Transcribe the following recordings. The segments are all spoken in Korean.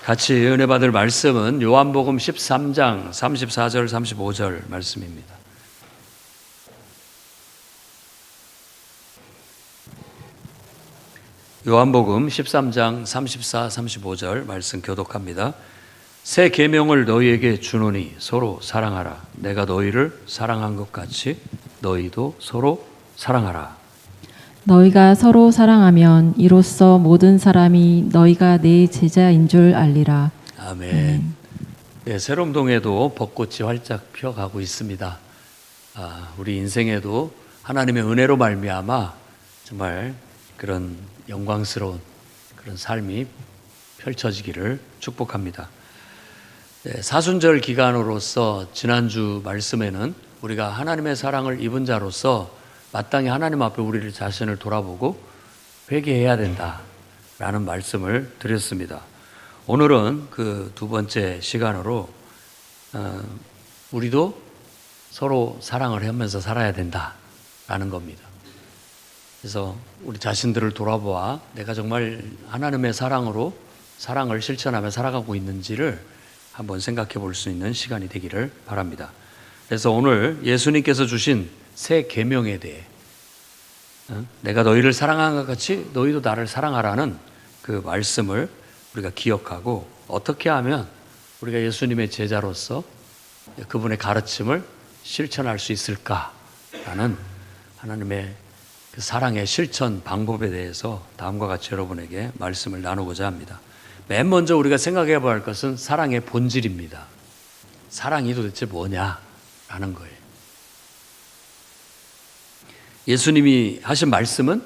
같이 은혜 받을 말씀은 요한복음 13장 34절 35절 말씀입니다. 요한복음 13장 34, 35절 말씀 교독합니다. 새 계명을 너희에게 주노니 서로 사랑하라. 내가 너희를 사랑한 것 같이 너희도 서로 사랑하라. 너희가 서로 사랑하면 이로써 모든 사람이 너희가 내 제자인 줄 알리라. 아멘. 네, 새롬동에도 벚꽃이 활짝 피어가고 있습니다. 우리 인생에도 하나님의 은혜로 말미암아 정말 그런 영광스러운 그런 삶이 펼쳐지기를 축복합니다. 네, 사순절 기간으로서 지난주 말씀에는 우리가 하나님의 사랑을 입은 자로서 마땅히 하나님 앞에 우리를 자신을 돌아보고 회개해야 된다라는 말씀을 드렸습니다. 오늘은 그 두 번째 시간으로 우리도 서로 사랑을 하면서 살아야 된다라는 겁니다. 그래서 우리 자신들을 돌아보아 내가 정말 하나님의 사랑으로 사랑을 실천하며 살아가고 있는지를 한번 생각해 볼 수 있는 시간이 되기를 바랍니다. 그래서 오늘 예수님께서 주신 새 계명에 대해 내가 너희를 사랑한 것 같이 너희도 나를 사랑하라는 그 말씀을 우리가 기억하고 어떻게 하면 우리가 예수님의 제자로서 그분의 가르침을 실천할 수 있을까라는 하나님의 그 사랑의 실천 방법에 대해서 다음과 같이 여러분에게 말씀을 나누고자 합니다. 맨 먼저 우리가 생각해 봐야 할 것은 사랑의 본질입니다. 사랑이 도대체 뭐냐라는 거예요. 예수님이 하신 말씀은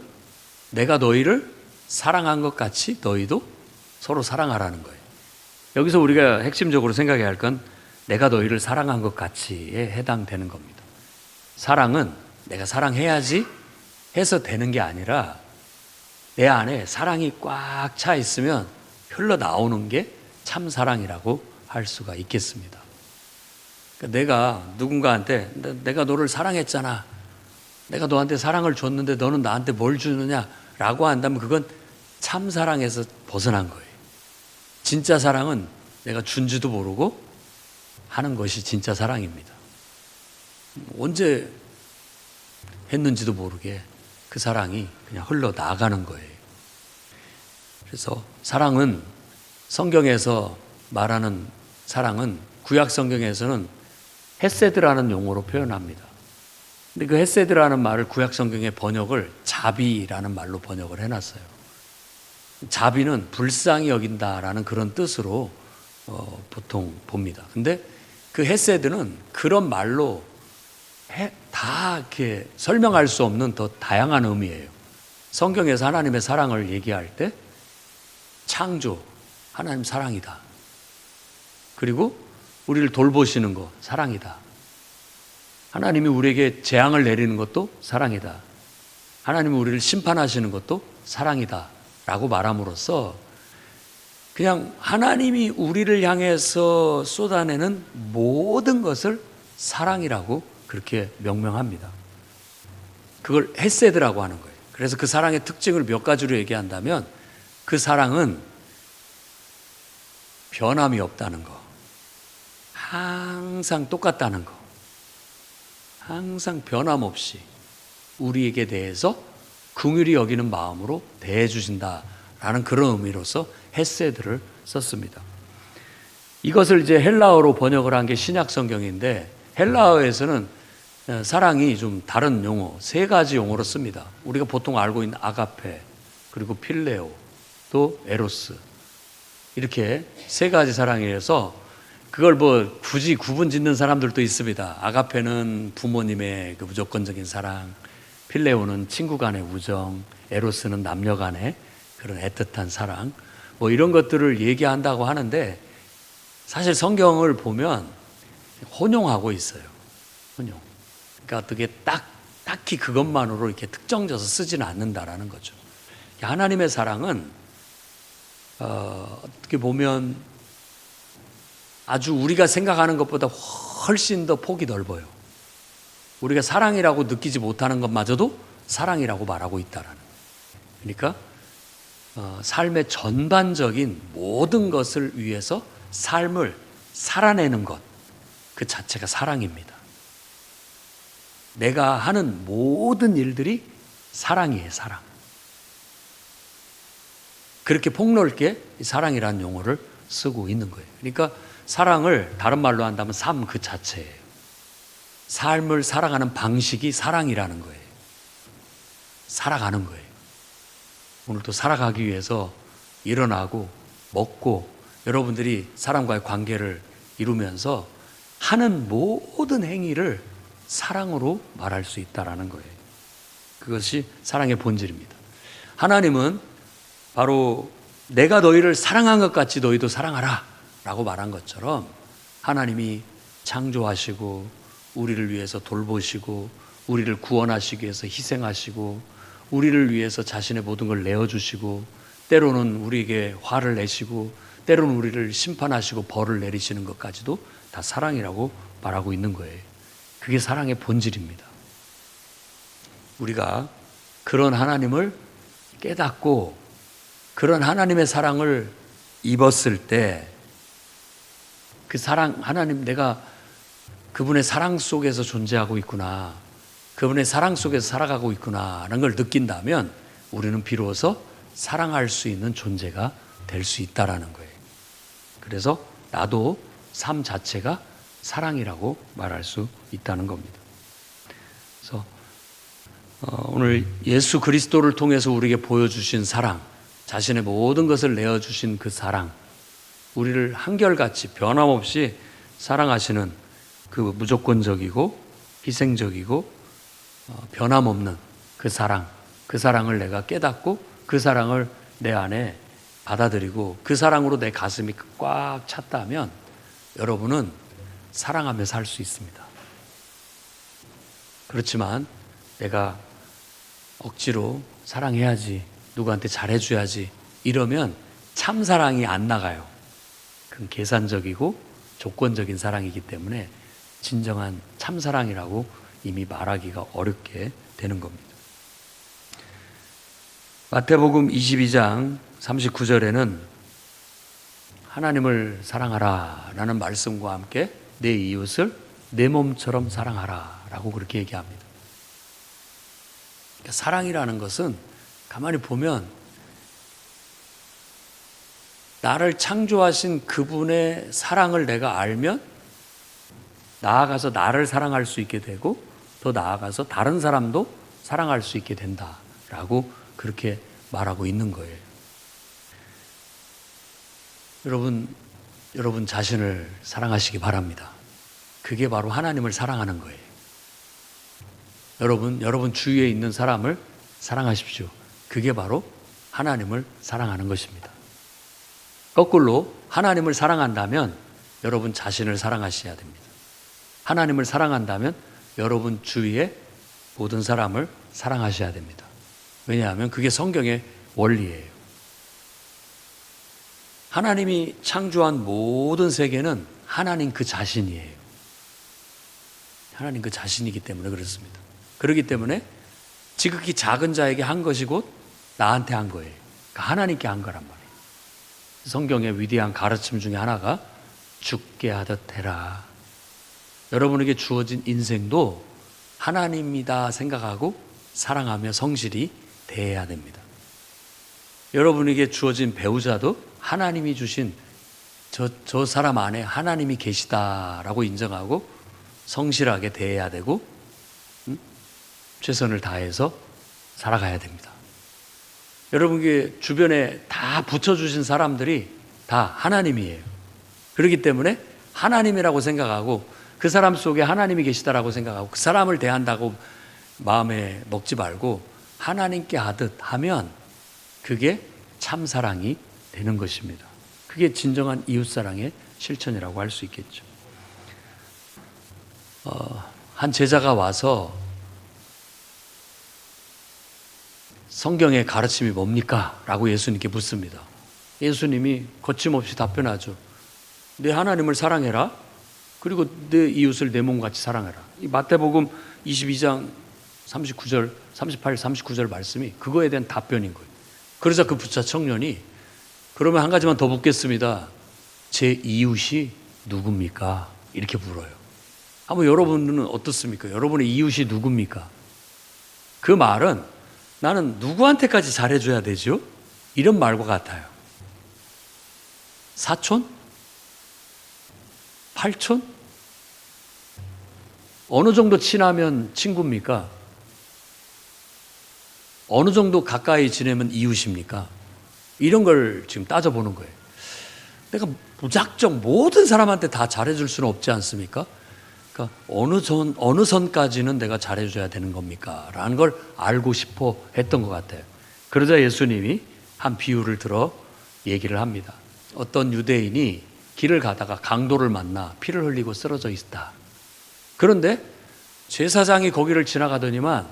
내가 너희를 사랑한 것 같이 너희도 서로 사랑하라는 거예요. 여기서 우리가 핵심적으로 생각해야 할 건 내가 너희를 사랑한 것 같이에 해당되는 겁니다. 사랑은 내가 사랑해야지 해서 되는 게 아니라 내 안에 사랑이 꽉 차 있으면 흘러나오는 게 참 사랑이라고 할 수가 있겠습니다. 그러니까 내가 누군가한테 내가 너를 사랑했잖아. 내가 너한테 사랑을 줬는데 너는 나한테 뭘 주느냐라고 한다면 그건 참 사랑에서 벗어난 거예요. 진짜 사랑은 내가 준지도 모르고 하는 것이 진짜 사랑입니다. 언제 했는지도 모르게 그 사랑이 그냥 흘러나가는 거예요. 그래서 사랑은 성경에서 말하는 사랑은 구약 성경에서는 헤세드라는 용어로 표현합니다. 근데 그 헤세드라는 말을 구약 성경의 번역을 자비라는 말로 번역을 해놨어요. 자비는 불쌍히 여긴다라는 그런 뜻으로 보통 봅니다. 근데 그 헤세드는 그런 말로 다 이렇게 설명할 수 없는 더 다양한 의미예요. 성경에서 하나님의 사랑을 얘기할 때 창조, 하나님 사랑이다. 그리고 우리를 돌보시는 거 사랑이다. 하나님이 우리에게 재앙을 내리는 것도 사랑이다. 하나님이 우리를 심판하시는 것도 사랑이다 라고 말함으로써 그냥 하나님이 우리를 향해서 쏟아내는 모든 것을 사랑이라고 그렇게 명명합니다. 그걸 헤세드라고 하는 거예요. 그래서 그 사랑의 특징을 몇 가지로 얘기한다면 그 사랑은 변함이 없다는 거, 항상 똑같다는 거, 항상 변함없이 우리에게 대해서 긍휼히 여기는 마음으로 대해 주신다라는 그런 의미로서 헤세드를 썼습니다. 이것을 이제 헬라어로 번역을 한 게 신약 성경인데 헬라어에서는 사랑이 좀 다른 용어, 세 가지 용어로 씁니다. 우리가 보통 알고 있는 아가페, 그리고 필레오, 또 에로스 이렇게 세 가지 사랑이라서 그걸 뭐 굳이 구분 짓는 사람들도 있습니다. 아가페는 부모님의 그 무조건적인 사랑, 필레오는 친구 간의 우정, 에로스는 남녀 간의 그런 애틋한 사랑, 뭐 이런 것들을 얘기한다고 하는데 사실 성경을 보면 혼용하고 있어요. 혼용. 그러니까 어떻게 딱히 그것만으로 이렇게 특정져서 쓰지는 않는다라는 거죠. 하나님의 사랑은 어떻게 보면 아주 우리가 생각하는 것보다 훨씬 더 폭이 넓어요. 우리가 사랑이라고 느끼지 못하는 것마저도 사랑이라고 말하고 있다라는. 그러니까 삶의 전반적인 모든 것을 위해서 삶을 살아내는 것, 그 자체가 사랑입니다. 내가 하는 모든 일들이 사랑이에요, 사랑. 그렇게 폭넓게 사랑이라는 용어를 쓰고 있는 거예요. 그러니까 사랑을 다른 말로 한다면 삶 그 자체예요. 삶을 살아가는 방식이 사랑이라는 거예요. 살아가는 거예요. 오늘도 살아가기 위해서 일어나고 먹고 여러분들이 사람과의 관계를 이루면서 하는 모든 행위를 사랑으로 말할 수 있다는 거예요. 그것이 사랑의 본질입니다. 하나님은 바로 내가 너희를 사랑한 것 같이 너희도 사랑하라 라고 말한 것처럼 하나님이 창조하시고 우리를 위해서 돌보시고 우리를 구원하시기 위해서 희생하시고 우리를 위해서 자신의 모든 걸 내어주시고 때로는 우리에게 화를 내시고 때로는 우리를 심판하시고 벌을 내리시는 것까지도 다 사랑이라고 말하고 있는 거예요. 그게 사랑의 본질입니다. 우리가 그런 하나님을 깨닫고 그런 하나님의 사랑을 입었을 때 그 사랑, 하나님 내가 그분의 사랑 속에서 존재하고 있구나. 그분의 사랑 속에서 살아가고 있구나 라는 걸 느낀다면 우리는 비로소 사랑할 수 있는 존재가 될 수 있다는 거예요. 그래서 나도 삶 자체가 사랑이라고 말할 수 있다는 겁니다. 그래서 오늘 예수 그리스도를 통해서 우리에게 보여주신 사랑, 자신의 모든 것을 내어주신 그 사랑, 우리를 한결같이 변함없이 사랑하시는 그 무조건적이고 희생적이고 변함없는 그 사랑을 내가 깨닫고 그 사랑을 내 안에 받아들이고 그 사랑으로 내 가슴이 꽉 찼다면 여러분은 사랑하며 살 수 있습니다. 그렇지만 내가 억지로 사랑해야지, 누구한테 잘해줘야지 이러면 참사랑이 안 나가요. 그건 계산적이고 조건적인 사랑이기 때문에 진정한 참사랑이라고 이미 말하기가 어렵게 되는 겁니다. 마태복음 22장 39절에는 하나님을 사랑하라 라는 말씀과 함께 내 이웃을 내 몸처럼 사랑하라 라고 그렇게 얘기합니다. 그러니까 사랑이라는 것은 가만히 보면 나를 창조하신 그분의 사랑을 내가 알면 나아가서 나를 사랑할 수 있게 되고 더 나아가서 다른 사람도 사랑할 수 있게 된다라고 그렇게 말하고 있는 거예요. 여러분 자신을 사랑하시기 바랍니다. 그게 바로 하나님을 사랑하는 거예요. 여러분 주위에 있는 사람을 사랑하십시오. 그게 바로 하나님을 사랑하는 것입니다. 거꾸로 하나님을 사랑한다면 여러분 자신을 사랑하셔야 됩니다. 하나님을 사랑한다면 여러분 주위의 모든 사람을 사랑하셔야 됩니다. 왜냐하면 그게 성경의 원리예요. 하나님이 창조한 모든 세계는 하나님 그 자신이에요. 하나님 그 자신이기 때문에 그렇습니다. 그렇기 때문에 지극히 작은 자에게 한 것이 곧 나한테 한 거예요. 그러니까 하나님께 한 거란 말이에요. 성경의 위대한 가르침 중에 하나가 죽게 하듯 해라. 여러분에게 주어진 인생도 하나님이다 생각하고 사랑하며 성실히 대해야 됩니다. 여러분에게 주어진 배우자도 하나님이 주신 저 사람 안에 하나님이 계시다라고 인정하고 성실하게 대해야 되고 최선을 다해서 살아가야 됩니다. 여러분에게 주변에 다 붙여주신 사람들이 다 하나님이에요. 그렇기 때문에 하나님이라고 생각하고 그 사람 속에 하나님이 계시다라고 생각하고 그 사람을 대한다고 마음에 먹지 말고 하나님께 하듯 하면 그게 참사랑이 되는 것입니다. 그게 진정한 이웃사랑의 실천이라고 할 수 있겠죠. 한 제자가 와서 성경의 가르침이 뭡니까? 라고 예수님께 묻습니다. 예수님이 거침없이 답변하죠. 내 하나님을 사랑해라. 그리고 내 이웃을 내 몸같이 사랑해라. 이 마태복음 22장 39절, 38, 39절 말씀이 그거에 대한 답변인 거예요. 그러자 그 부자 청년이 그러면 한 가지만 더 묻겠습니다. 제 이웃이 누굽니까? 이렇게 물어요. 한번 여러분은 어떻습니까? 여러분의 이웃이 누굽니까? 그 말은 나는 누구한테까지 잘해줘야 되죠? 이런 말과 같아요. 사촌? 팔촌? 어느 정도 친하면 친구입니까? 어느 정도 가까이 지내면 이웃입니까? 이런 걸 지금 따져보는 거예요. 내가 무작정 모든 사람한테 다 잘해줄 수는 없지 않습니까? 그러니까 어느 선까지는 내가 잘해줘야 되는 겁니까? 라는 걸 알고 싶어 했던 것 같아요. 그러자 예수님이 한 비유를 들어 얘기를 합니다. 어떤 유대인이 길을 가다가 강도를 만나 피를 흘리고 쓰러져 있다. 그런데 제사장이 거기를 지나가더니만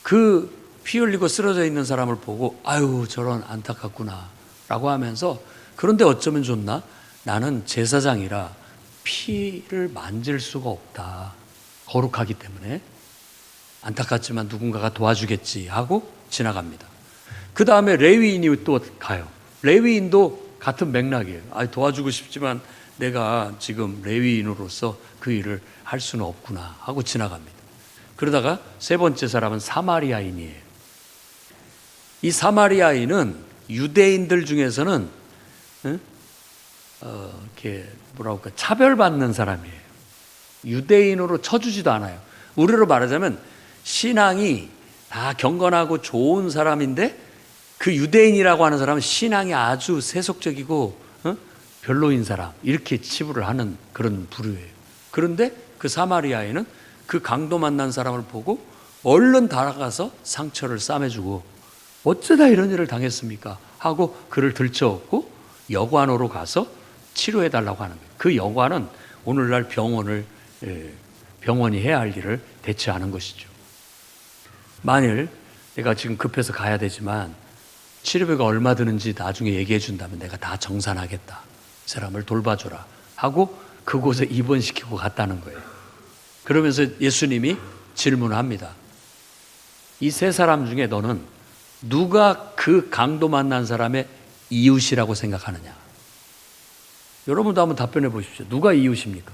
그 피 흘리고 쓰러져 있는 사람을 보고 아유 저런 안타깝구나 라고 하면서 그런데 어쩌면 좋나? 나는 제사장이라 피를 만질 수가 없다. 거룩하기 때문에 안타깝지만 누군가가 도와주겠지 하고 지나갑니다. 그 다음에 레위인이 또 가요. 레위인도 같은 맥락이에요. 도와주고 싶지만 내가 지금 레위인으로서 그 일을 할 수는 없구나 하고 지나갑니다. 그러다가 세 번째 사람은 사마리아인이에요. 이 사마리아인은 유대인들 중에서는 이렇게 뭐라고 할까 차별받는 사람이에요. 유대인으로 쳐주지도 않아요. 우리로 말하자면 신앙이 다 경건하고 좋은 사람인데 그 유대인이라고 하는 사람은 신앙이 아주 세속적이고 별로인 사람 이렇게 치부를 하는 그런 부류예요. 그런데 그 사마리아인은 그 강도 만난 사람을 보고 얼른 다가가서 상처를 싸매주고 어쩌다 이런 일을 당했습니까? 하고 그를 들쳐업고 여관으로 가서 치료해달라고 하는 거예요. 그 여관은 오늘날 병원이 해야 할 일을 대체하는 것이죠. 만일 내가 지금 급해서 가야 되지만 치료비가 얼마 드는지 나중에 얘기해 준다면 내가 다 정산하겠다. 이 사람을 돌봐줘라 하고 그곳에 입원시키고 갔다는 거예요. 그러면서 예수님이 질문합니다. 이 세 사람 중에 너는 누가 그 강도 만난 사람의 이웃이라고 생각하느냐? 여러분도 한번 답변해 보십시오. 누가 이웃입니까?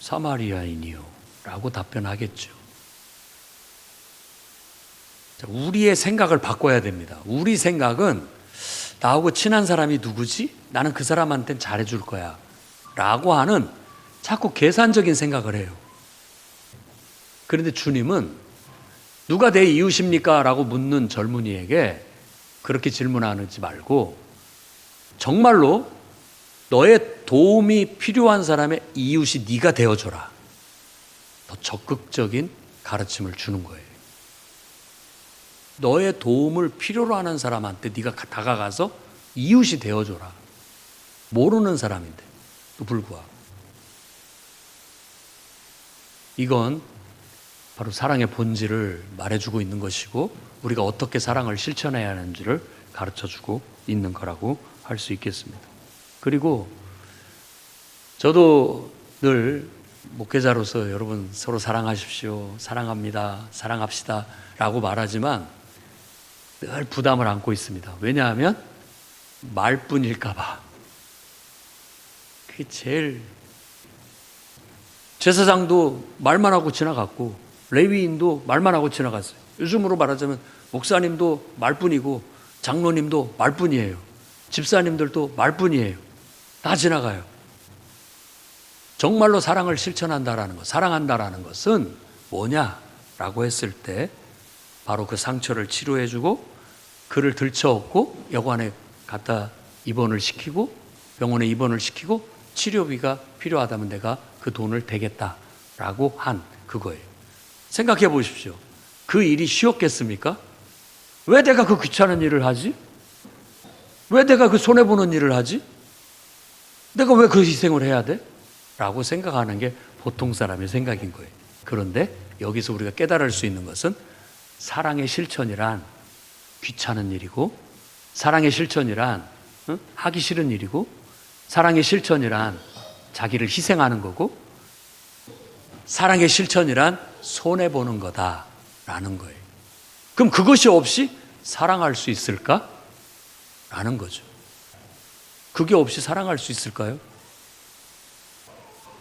사마리아인이요 라고 답변하겠죠. 우리의 생각을 바꿔야 됩니다. 우리 생각은 나하고 친한 사람이 누구지? 나는 그 사람한테는 잘해줄 거야 라고 하는 자꾸 계산적인 생각을 해요. 그런데 주님은 누가 내 이웃입니까? 라고 묻는 젊은이에게 그렇게 질문하지 말고 정말로 너의 도움이 필요한 사람의 이웃이 네가 되어줘라. 더 적극적인 가르침을 주는 거예요. 너의 도움을 필요로 하는 사람한테 네가 다가가서 이웃이 되어줘라. 모르는 사람인데 또 불구하고. 이건 바로 사랑의 본질을 말해주고 있는 것이고 우리가 어떻게 사랑을 실천해야 하는지를 가르쳐주고 있는 거라고 할 수 있겠습니다. 그리고 저도 늘 목회자로서 여러분 서로 사랑하십시오. 사랑합니다. 사랑합시다. 라고 말하지만 늘 부담을 안고 있습니다. 왜냐하면 말뿐일까 봐. 그게 제일 제사장도 말만 하고 지나갔고 레위인도 말만 하고 지나갔어요. 요즘으로 말하자면 목사님도 말뿐이고 장로님도 말뿐이에요. 집사님들도 말뿐이에요. 다 지나가요. 정말로 사랑을 실천한다라는 것, 사랑한다라는 것은 뭐냐라고 했을 때 바로 그 상처를 치료해주고 그를 들쳐업고 여관에 갖다 입원을 시키고 병원에 입원을 시키고 치료비가 필요하다면 내가 그 돈을 대겠다라고 한 그거예요. 생각해 보십시오. 그 일이 쉬웠겠습니까? 왜 내가 그 귀찮은 일을 하지? 왜 내가 그 손해보는 일을 하지? 내가 왜 그 희생을 해야 돼? 라고 생각하는 게 보통 사람의 생각인 거예요. 그런데 여기서 우리가 깨달을 수 있는 것은 사랑의 실천이란 귀찮은 일이고 사랑의 실천이란 하기 싫은 일이고 사랑의 실천이란 자기를 희생하는 거고 사랑의 실천이란 손해보는 거다라는 거예요. 그럼 그것이 없이 사랑할 수 있을까? 라는 거죠. 그게 없이 사랑할 수 있을까요?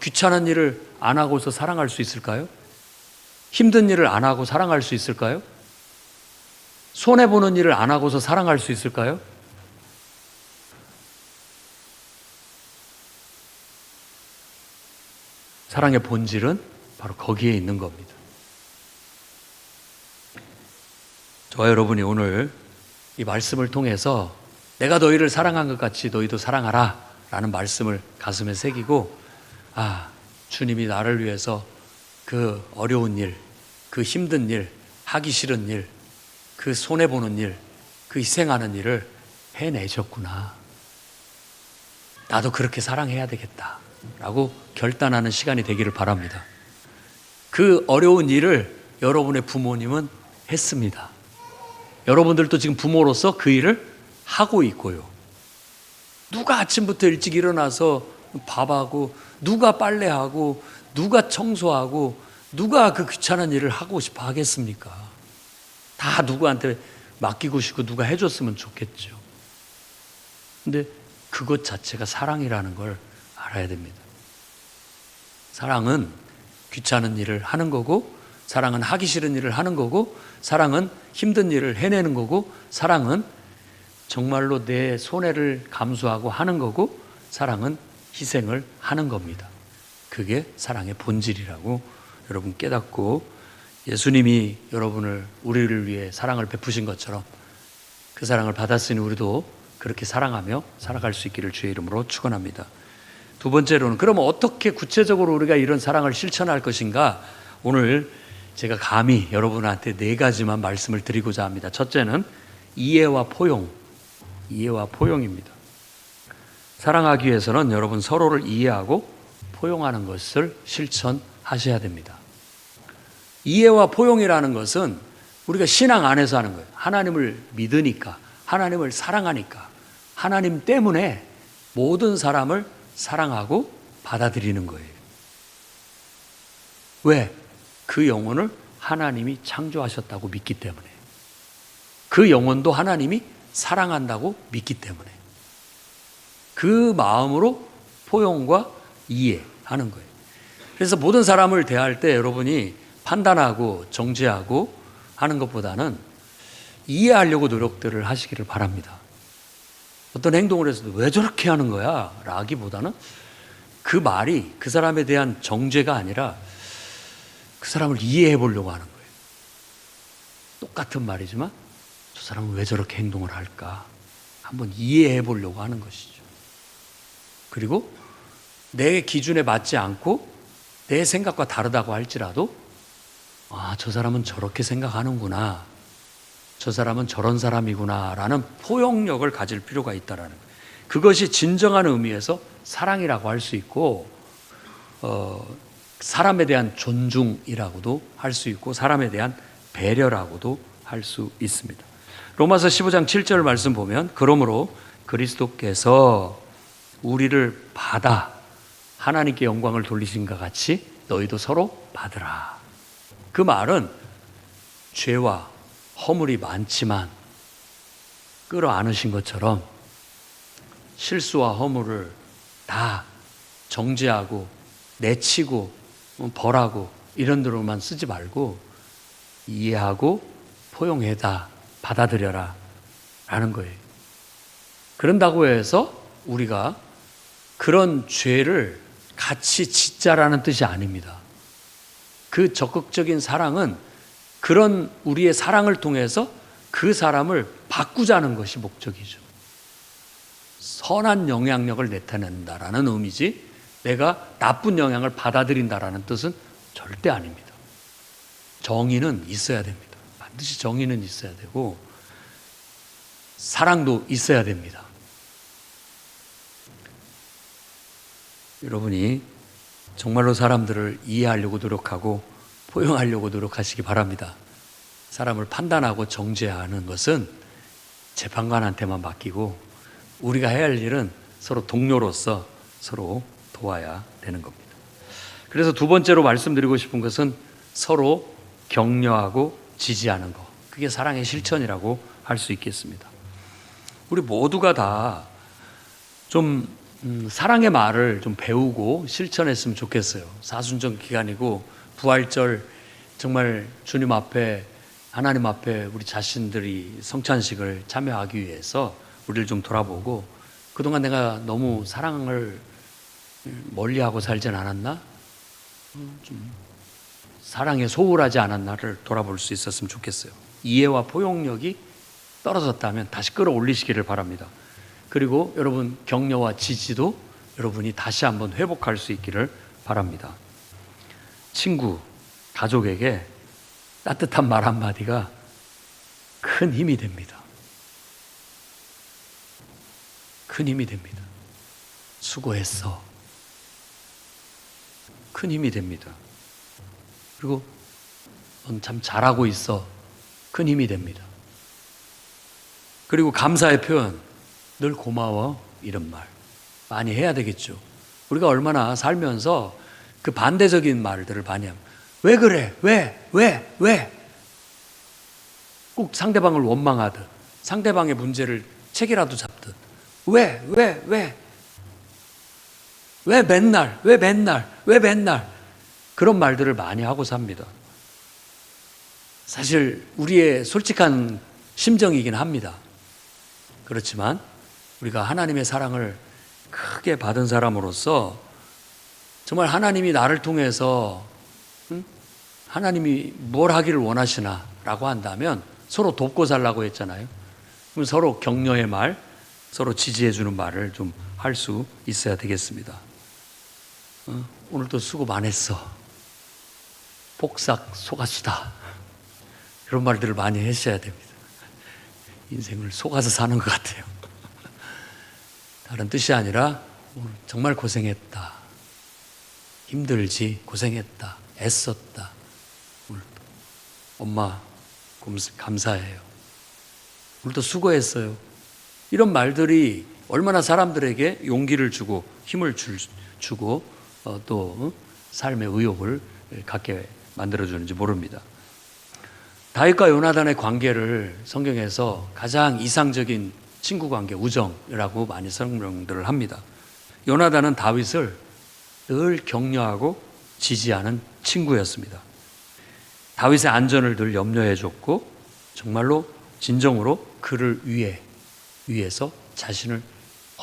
귀찮은 일을 안 하고서 사랑할 수 있을까요? 힘든 일을 안 하고 사랑할 수 있을까요? 손해보는 일을 안 하고서 사랑할 수 있을까요? 사랑의 본질은 바로 거기에 있는 겁니다. 저와 여러분이 오늘 이 말씀을 통해서 내가 너희를 사랑한 것 같이 너희도 사랑하라 라는 말씀을 가슴에 새기고, 주님이 나를 위해서 그 어려운 일, 그 힘든 일, 하기 싫은 일, 그 손해보는 일, 그 희생하는 일을 해내셨구나. 나도 그렇게 사랑해야 되겠다 라고 결단하는 시간이 되기를 바랍니다. 그 어려운 일을 여러분의 부모님은 했습니다. 여러분들도 지금 부모로서 그 일을 하고 있고요. 누가 아침부터 일찍 일어나서 밥하고, 누가 빨래하고, 누가 청소하고, 누가 그 귀찮은 일을 하고 싶어 하겠습니까? 다 누구한테 맡기고 싶고 누가 해줬으면 좋겠죠. 근데 그것 자체가 사랑이라는 걸 알아야 됩니다. 사랑은 귀찮은 일을 하는 거고, 사랑은 하기 싫은 일을 하는 거고, 사랑은 힘든 일을 해내는 거고, 사랑은 정말로 내 손해를 감수하고 하는 거고, 사랑은 희생을 하는 겁니다. 그게 사랑의 본질이라고 여러분 깨닫고, 예수님이 여러분을, 우리를 위해 사랑을 베푸신 것처럼 그 사랑을 받았으니 우리도 그렇게 사랑하며 살아갈 수 있기를 주의 이름으로 축원합니다. 두 번째로는, 그러면 어떻게 구체적으로 우리가 이런 사랑을 실천할 것인가? 오늘 제가 감히 여러분한테 4가지만 말씀을 드리고자 합니다. 첫째는 이해와 포용. 이해와 포용입니다. 사랑하기 위해서는 여러분 서로를 이해하고 포용하는 것을 실천하셔야 됩니다. 이해와 포용이라는 것은 우리가 신앙 안에서 하는 거예요. 하나님을 믿으니까, 하나님을 사랑하니까, 하나님 때문에 모든 사람을 사랑하고 받아들이는 거예요. 왜? 그 영혼을 하나님이 창조하셨다고 믿기 때문에, 그 영혼도 하나님이 사랑한다고 믿기 때문에, 그 마음으로 포용과 이해하는 거예요. 그래서 모든 사람을 대할 때 여러분이 판단하고 정죄하고 하는 것보다는 이해하려고 노력들을 하시기를 바랍니다. 어떤 행동을 해서도 왜 저렇게 하는 거야? 라기보다는 그 말이 그 사람에 대한 정죄가 아니라 그 사람을 이해해 보려고 하는 거예요. 똑같은 말이지만 저 사람은 왜 저렇게 행동을 할까? 한번 이해해 보려고 하는 것이죠. 그리고 내 기준에 맞지 않고 내 생각과 다르다고 할지라도, 저 사람은 저렇게 생각하는구나, 저 사람은 저런 사람이구나 라는 포용력을 가질 필요가 있다라는 거예요. 그것이 진정한 의미에서 사랑이라고 할 수 있고, 사람에 대한 존중이라고도 할 수 있고, 사람에 대한 배려라고도 할 수 있습니다. 로마서 15장 7절 말씀 보면, 그러므로 그리스도께서 우리를 받아 하나님께 영광을 돌리신 것 같이 너희도 서로 받으라. 그 말은 죄와 허물이 많지만 끌어안으신 것처럼 실수와 허물을 다 정죄하고 내치고 벌하고 이런 데로만 쓰지 말고 이해하고 포용해다, 받아들여라 라는 거예요. 그런다고 해서 우리가 그런 죄를 같이 짓자라는 뜻이 아닙니다. 그 적극적인 사랑은 그런 우리의 사랑을 통해서 그 사람을 바꾸자는 것이 목적이죠. 선한 영향력을 나타낸다라는 의미지, 내가 나쁜 영향을 받아들인다라는 뜻은 절대 아닙니다. 정의는 있어야 됩니다. 반드시 정의는 있어야 되고 사랑도 있어야 됩니다. 여러분이 정말로 사람들을 이해하려고 노력하고 포용하려고 노력하시기 바랍니다. 사람을 판단하고 정죄하는 것은 재판관한테만 맡기고, 우리가 해야 할 일은 서로 동료로서 서로 도와야 되는 겁니다. 그래서 두 번째로 말씀드리고 싶은 것은 서로 격려하고 지지하는 것. 그게 사랑의 실천이라고 할 수 있겠습니다. 우리 모두가 다 좀 사랑의 말을 좀 배우고 실천했으면 좋겠어요. 사순절 기간이고 부활절 정말 주님 앞에 하나님 앞에 우리 자신들이 성찬식을 참여하기 위해서 우리를 좀 돌아보고 그동안 내가 너무 사랑을 멀리하고 살진 않았나? 좀 사랑에 소홀하지 않았나를 돌아볼 수 있었으면 좋겠어요. 이해와 포용력이 떨어졌다면 다시 끌어올리시기를 바랍니다. 그리고 여러분 격려와 지지도 여러분이 다시 한번 회복할 수 있기를 바랍니다. 친구, 가족에게 따뜻한 말 한마디가 큰 힘이 됩니다. 큰 힘이 됩니다. 수고했어. 큰 힘이 됩니다. 그리고 넌 참 잘하고 있어. 큰 힘이 됩니다. 그리고 감사의 표현, 늘 고마워. 이런 말 많이 해야 되겠죠. 우리가 얼마나 살면서 그 반대적인 말들을 많이 하면 왜 그래? 왜? 꼭 상대방을 원망하듯 상대방의 문제를 책이라도 잡듯 왜 맨날 그런 말들을 많이 하고 삽니다. 사실 우리의 솔직한 심정이긴 합니다. 그렇지만 우리가 하나님의 사랑을 크게 받은 사람으로서 정말 하나님이 나를 통해서 하나님이 뭘 하기를 원하시나 라고 한다면 서로 돕고 살라고 했잖아요. 그럼 서로 격려의 말, 서로 지지해 주는 말을 좀 할 수 있어야 되겠습니다. 오늘도 수고 많았어. 복삭 속았수다. 그런 말들을 많이 하셔야 됩니다. 인생을 속아서 사는 것 같아요. 다른 뜻이 아니라 오늘 정말 고생했다. 힘들지, 고생했다. 애썼다. 오늘도 엄마 감사해요. 오늘도 수고했어요. 이런 말들이 얼마나 사람들에게 용기를 주고 힘을 주고 또 삶의 의욕을 갖게 만들어주는지 모릅니다. 다윗과 요나단의 관계를 성경에서 가장 이상적인 친구 관계, 우정이라고 많이 설명들을 합니다. 요나단은 다윗을 늘 격려하고 지지하는 친구였습니다. 다윗의 안전을 늘 염려해 줬고 정말로 진정으로 그를 위해서 자신을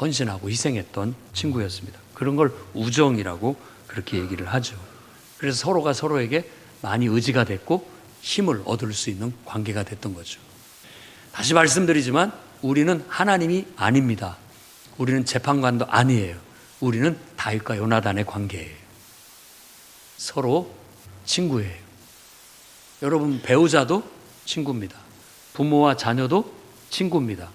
헌신하고 희생했던 친구였습니다. 그런 걸 우정이라고 그렇게 얘기를 하죠. 그래서 서로가 서로에게 많이 의지가 됐고 힘을 얻을 수 있는 관계가 됐던 거죠. 다시 말씀드리지만 우리는 하나님이 아닙니다. 우리는 재판관도 아니에요. 우리는 다윗과 요나단의 관계예요. 서로 친구예요. 여러분 배우자도 친구입니다. 부모와 자녀도 친구입니다.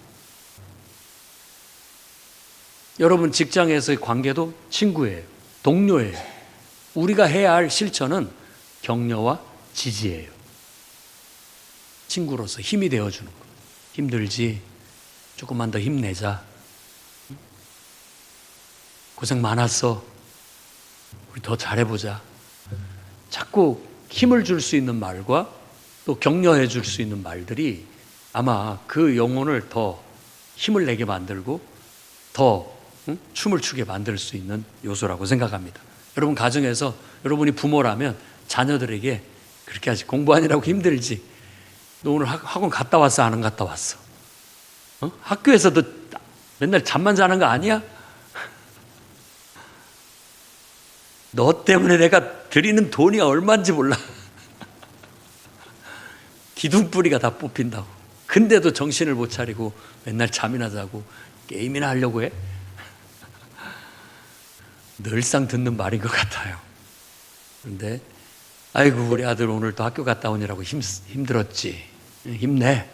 여러분 직장에서의 관계도 친구예요. 동료예요. 우리가 해야 할 실천은 격려와 지지예요. 친구로서 힘이 되어주는 거. 힘들지? 조금만 더 힘내자. 고생 많았어. 우리 더 잘해보자. 자꾸 힘을 줄 수 있는 말과 또 격려해 줄 수 있는 말들이 아마 그 영혼을 더 힘을 내게 만들고 더 춤을 추게 만들 수 있는 요소라고 생각합니다. 여러분 가정에서 여러분이 부모라면 자녀들에게 그렇게 하지. 공부하느라고 힘들지? 너 오늘 학원 갔다 왔어? 안 갔다 왔어? 학교에서도 맨날 잠만 자는 거 아니야? 너 때문에 내가 드리는 돈이 얼마인지 몰라. 기둥뿌리가 다 뽑힌다고. 근데도 정신을 못 차리고 맨날 잠이나 자고 게임이나 하려고 해? 늘상 듣는 말인 것 같아요. 그런데 아이고 우리 아들 오늘 또 학교 갔다 오느라고 힘들었지. 힘내.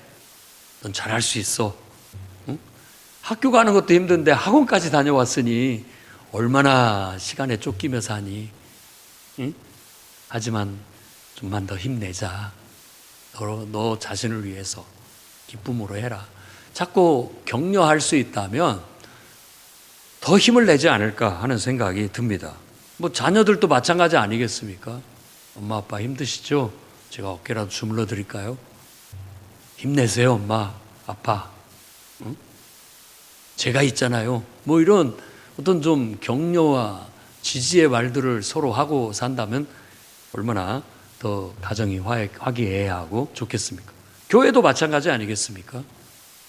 넌 잘할 수 있어. 응? 학교 가는 것도 힘든데 학원까지 다녀왔으니 얼마나 시간에 쫓기며 사니. 응? 하지만 좀만 더 힘내자. 너 자신을 위해서 기쁨으로 해라. 자꾸 격려할 수 있다면 더 힘을 내지 않을까 하는 생각이 듭니다. 뭐 자녀들도 마찬가지 아니겠습니까? 엄마 아빠 힘드시죠? 제가 어깨라도 주물러 드릴까요? 힘내세요, 엄마, 아빠. 응? 제가 있잖아요. 뭐 이런 어떤 좀 격려와 지지의 말들을 서로 하고 산다면 얼마나 더 가정이 화기애애하고 좋겠습니까? 교회도 마찬가지 아니겠습니까?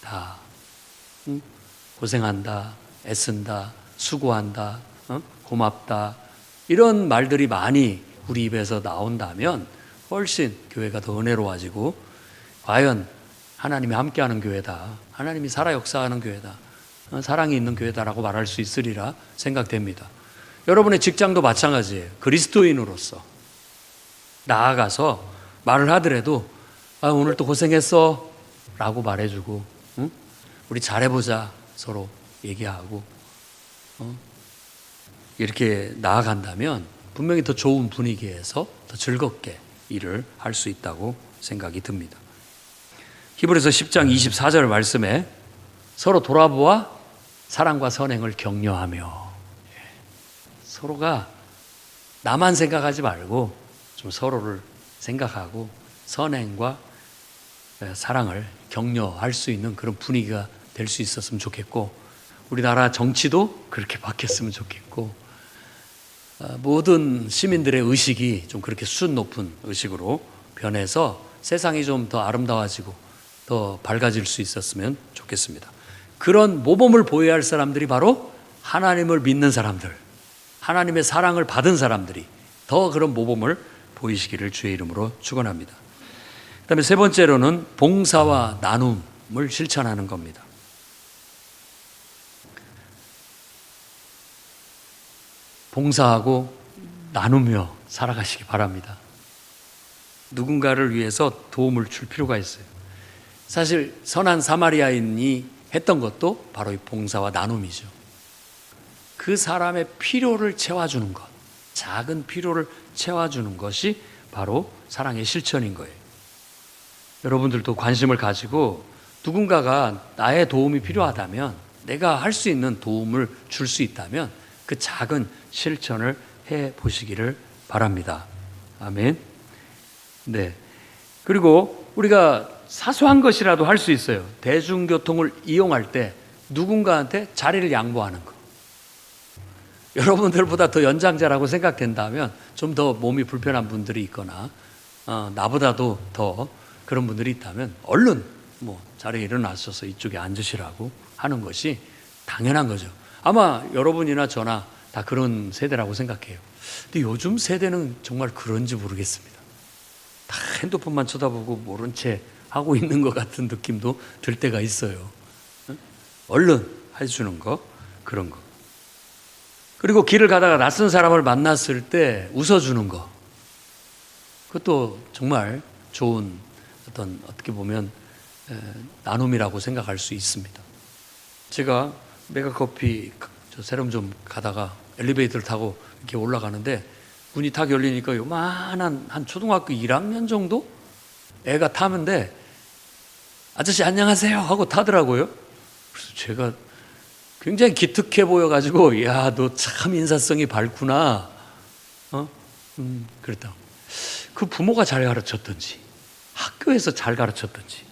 다 고생한다, 애쓴다, 수고한다, 고맙다, 이런 말들이 많이 우리 입에서 나온다면 훨씬 교회가 더 은혜로워지고, 과연 하나님이 함께하는 교회다, 하나님이 살아 역사하는 교회다, 사랑이 있는 교회다라고 말할 수 있으리라 생각됩니다. 여러분의 직장도 마찬가지예요. 그리스도인으로서 나아가서 말을 하더라도 오늘 또 고생했어 라고 말해주고, 우리 잘해보자 서로 얘기하고 이렇게 나아간다면 분명히 더 좋은 분위기에서 더 즐겁게 일을 할 수 있다고 생각이 듭니다. 히브리서 10장 24절 말씀에 서로 돌아보아 사랑과 선행을 격려하며, 서로가 나만 생각하지 말고 좀 서로를 생각하고 선행과 사랑을 격려할 수 있는 그런 분위기가 될 수 있었으면 좋겠고, 우리나라 정치도 그렇게 바뀌었으면 좋겠고, 모든 시민들의 의식이 좀 그렇게 수준 높은 의식으로 변해서 세상이 좀 더 아름다워지고 더 밝아질 수 있었으면 좋겠습니다. 그런 모범을 보여야 할 사람들이 바로 하나님을 믿는 사람들, 하나님의 사랑을 받은 사람들이 더 그런 모범을 보이시기를 주의 이름으로 축원합니다. 그다음에 세 번째로는 봉사와 나눔을 실천하는 겁니다. 봉사하고 나누며 살아가시기 바랍니다. 누군가를 위해서 도움을 줄 필요가 있어요. 사실 선한 사마리아인이 했던 것도 바로 이 봉사와 나눔이죠. 그 사람의 필요를 채워주는 것, 작은 필요를 채워주는 것이 바로 사랑의 실천인 거예요. 여러분들도 관심을 가지고 누군가가 나의 도움이 필요하다면, 내가 할 수 있는 도움을 줄 수 있다면 그 작은 실천을 해 보시기를 바랍니다. 아멘. 네. 그리고 우리가 사소한 것이라도 할 수 있어요. 대중교통을 이용할 때 누군가한테 자리를 양보하는 거. 여러분들보다 더 연장자라고 생각된다면, 좀 더 몸이 불편한 분들이 있거나 나보다도 더 그런 분들이 있다면 얼른 자리에 일어나셔서 이쪽에 앉으시라고 하는 것이 당연한 거죠. 아마 여러분이나 저나 다 그런 세대라고 생각해요. 근데 요즘 세대는 정말 그런지 모르겠습니다. 다 핸드폰만 쳐다보고 모른 채 하고 있는 것 같은 느낌도 들 때가 있어요. 얼른 해주는 거, 그런 거. 그리고 길을 가다가 낯선 사람을 만났을 때 웃어주는 거, 그것도 정말 좋은 어떻게 보면 나눔이라고 생각할 수 있습니다. 제가 메가커피 세럼점 가다가 엘리베이터를 타고 이렇게 올라가는데 문이 탁 열리니까 요만한 한 초등학교 1학년 정도 애가 타는데 아저씨 안녕하세요 하고 타더라고요. 그래서 제가 굉장히 기특해 보여가지고, 야, 너 참 인사성이 밝구나. 그랬다. 그 부모가 잘 가르쳤던지, 학교에서 잘 가르쳤던지,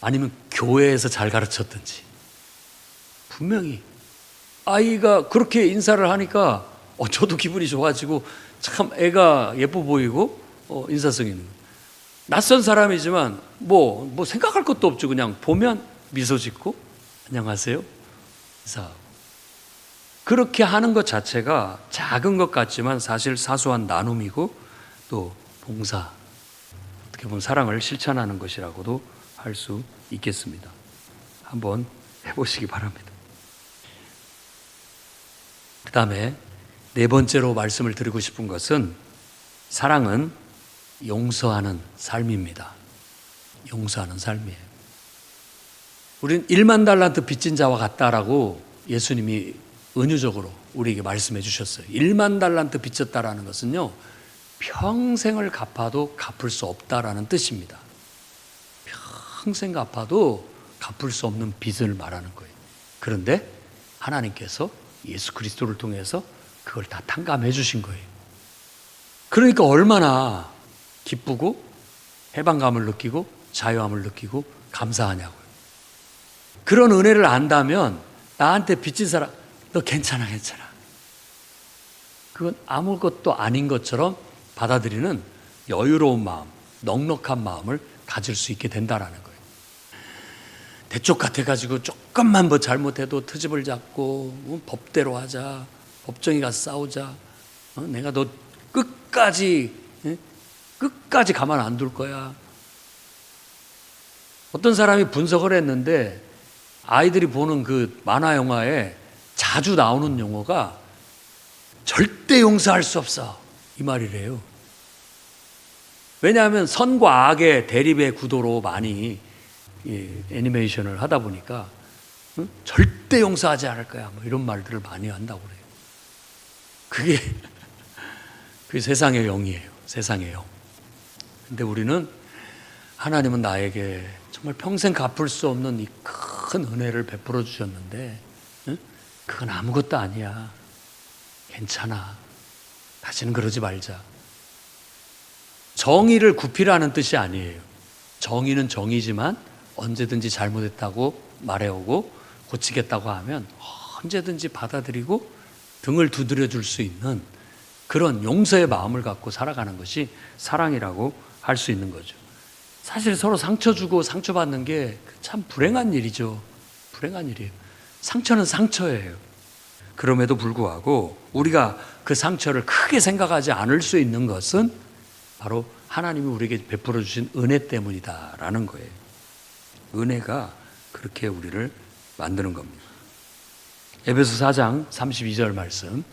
아니면 교회에서 잘 가르쳤던지, 분명히 아이가 그렇게 인사를 하니까 저도 기분이 좋아지고 참 애가 예뻐 보이고 인사성 있는. 낯선 사람이지만 뭐 생각할 것도 없죠. 그냥 보면 미소 짓고 안녕하세요 인사하고. 그렇게 하는 것 자체가 작은 것 같지만 사실 사소한 나눔이고 또 봉사, 어떻게 보면 사랑을 실천하는 것이라고도 할 수 있겠습니다. 한번 해보시기 바랍니다. 그 다음에 네 번째로 말씀을 드리고 싶은 것은 사랑은 용서하는 삶입니다. 용서하는 삶이에요. 우리는 1만 달란트 빚진 자와 같다라고 예수님이 은유적으로 우리에게 말씀해 주셨어요. 1만 달란트 빚졌다라는 것은요, 평생을 갚아도 갚을 수 없다라는 뜻입니다. 평생 갚아도 갚을 수 없는 빚을 말하는 거예요. 그런데 하나님께서 예수 그리스도를 통해서 그걸 다 탕감해 주신 거예요. 그러니까 얼마나 기쁘고 해방감을 느끼고 자유함을 느끼고 감사하냐고요. 그런 은혜를 안다면 나한테 빚진 사람, 너 괜찮아. 그건 아무것도 아닌 것처럼 받아들이는 여유로운 마음, 넉넉한 마음을 가질 수 있게 된다라는 거예요. 대쪽 같아가지고 조금만 뭐 잘못해도 트집을 잡고 법대로 하자, 법정에 가서 싸우자, 내가 너 끝까지 가만 안 둘 거야. 어떤 사람이 분석을 했는데 아이들이 보는 그 만화 영화에 자주 나오는 용어가 절대 용서할 수 없어, 이 말이래요. 왜냐하면 선과 악의 대립의 구도로 많이 애니메이션을 하다 보니까 절대 용서하지 않을 거야, 뭐 이런 말들을 많이 한다고 그래요. 그게 세상의 영이에요. 세상의 영. 근데 우리는 하나님은 나에게 정말 평생 갚을 수 없는 이 큰 은혜를 베풀어 주셨는데 그건 아무것도 아니야. 괜찮아. 다시는 그러지 말자. 정의를 굽히라는 뜻이 아니에요. 정의는 정의지만 언제든지 잘못했다고 말해오고 고치겠다고 하면 언제든지 받아들이고 등을 두드려 줄 수 있는 그런 용서의 마음을 갖고 살아가는 것이 사랑이라고 할 수 있는 거죠. 사실 서로 상처 주고 상처받는 게 참 불행한 일이죠. 불행한 일이에요. 상처는 상처예요. 그럼에도 불구하고 우리가 그 상처를 크게 생각하지 않을 수 있는 것은 바로 하나님이 우리에게 베풀어 주신 은혜 때문이다라는 거예요. 은혜가 그렇게 우리를 만드는 겁니다. 에베소 4장 32절 말씀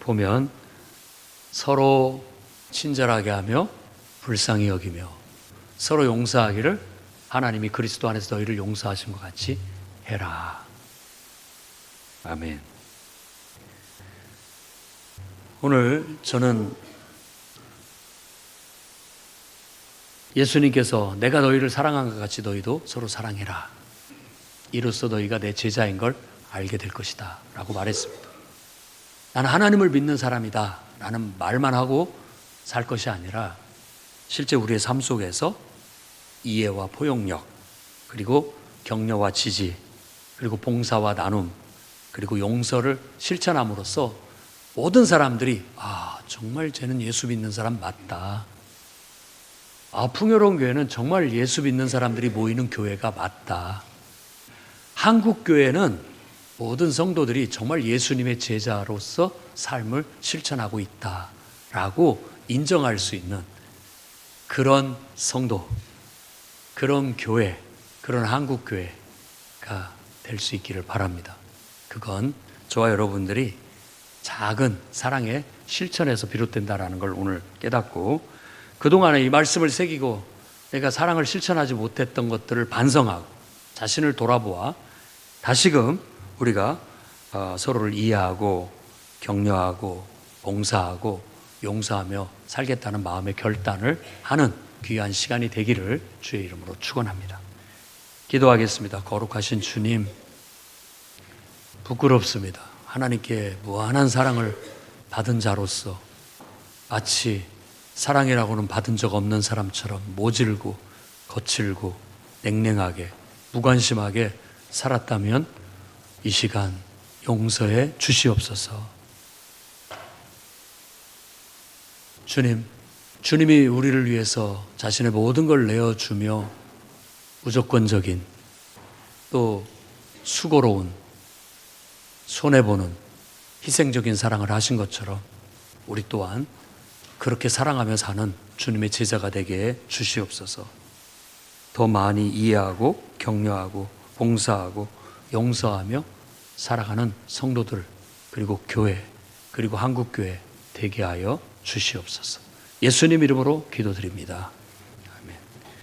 보면 서로 친절하게 하며 불쌍히 여기며 서로 용서하기를 하나님이 그리스도 안에서 너희를 용서하신 것 같이 해라. 아멘. 오늘 저는 예수님께서 내가 너희를 사랑한 것 같이 너희도 서로 사랑해라. 이로써 너희가 내 제자인 걸 알게 될 것이다 라고 말했습니다. 나는 하나님을 믿는 사람이다 라는 말만 하고 살 것이 아니라 실제 우리의 삶 속에서 이해와 포용력, 그리고 격려와 지지, 그리고 봉사와 나눔, 그리고 용서를 실천함으로써 모든 사람들이 정말 쟤는 예수 믿는 사람 맞다. 풍요로운 교회는 정말 예수 믿는 사람들이 모이는 교회가 맞다. 한국 교회는 모든 성도들이 정말 예수님의 제자로서 삶을 실천하고 있다라고 인정할 수 있는 그런 성도, 그런 교회, 그런 한국 교회가 될 수 있기를 바랍니다. 그건 저와 여러분들이 작은 사랑의 실천에서 비롯된다라는 걸 오늘 깨닫고 그동안에 이 말씀을 새기고 내가 사랑을 실천하지 못했던 것들을 반성하고 자신을 돌아보아 다시금 우리가 서로를 이해하고 격려하고 봉사하고 용서하며 살겠다는 마음의 결단을 하는 귀한 시간이 되기를 주의 이름으로 축원합니다. 기도하겠습니다. 거룩하신 주님, 부끄럽습니다. 하나님께 무한한 사랑을 받은 자로서 마치 사랑이라고는 받은 적 없는 사람처럼 모질고 거칠고 냉랭하게 무관심하게 살았다면 이 시간 용서해 주시옵소서. 주님이 우리를 위해서 자신의 모든 걸 내어주며 무조건적인 또 수고로운 손해보는 희생적인 사랑을 하신 것처럼 우리 또한 그렇게 사랑하며 사는 주님의 제자가 되게 해 주시옵소서. 더 많이 이해하고 격려하고 봉사하고 용서하며 살아가는 성도들 그리고 교회 그리고 한국교회 되게 하여 주시옵소서. 예수님 이름으로 기도드립니다.